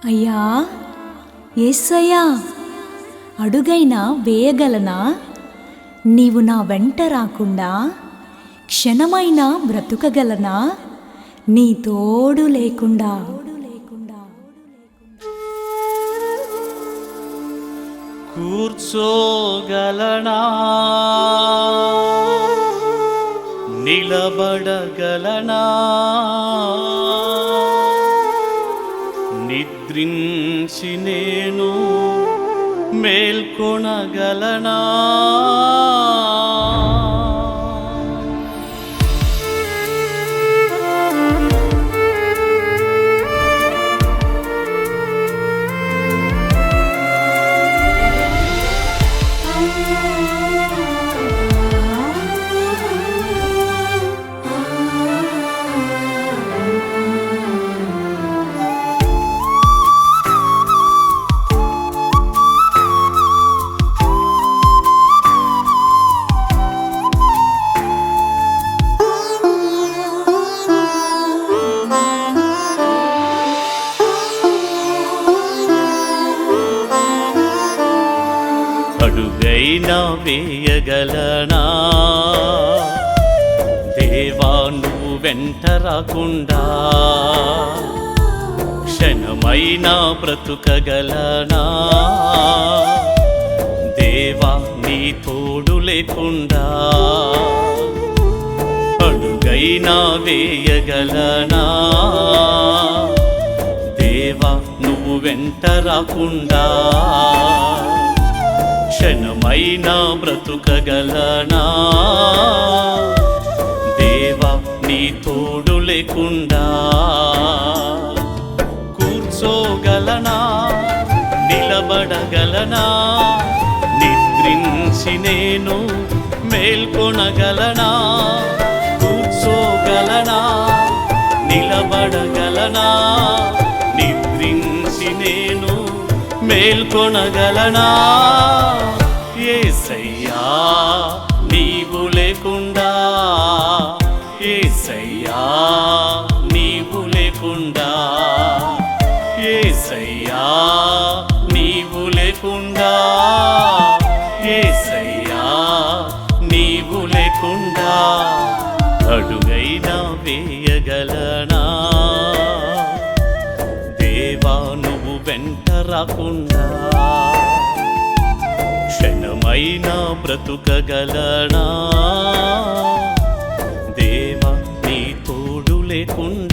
అయ్యా యేసయ్యా, అడుగైనా వేయగలనా? నీవు నా వెంట రాకుండా క్షణమైనా బ్రతుకగలనా? నీ తోడు లేకుండా. కూర్చోగలనా, నిలబడగలనా, నిద్రించి నేను మేల్కొనగలనా? అడుగైనా వేయగలనా? దేవా నువ్వు వెంట రాకుండా క్షణమైనా బ్రతుకగలనా? దేవా నీ తోడు లేకుండా అడుగైనా వేయగలనా? దేవా నువ్వు వెంట రాకుండా క్షణమైనా బ్రతుకగలనా? దేవా నీ తోడు లేకుండా కూర్చోగలనా, నిలబడగలనా, నిద్రించి నేను మేల్కొనగలనా? కూర్చోగలనా, నిలబడగలనా, నిద్రించి నేను మేల్కొనగలనా? యేసయ్యా నీవు లేకుండా, యేసయ్యా నీవు లేకుండా, యేసయ్యా నీవు లేకుండా, యేసయ్యా నీవు లేకుండా అడుగైనా వేయగలనా? దేవా నువ్వు వెంట రాకుండా క్షణమైనా బ్రతుకగలనా? దేవా నీ తోడు లేకుండా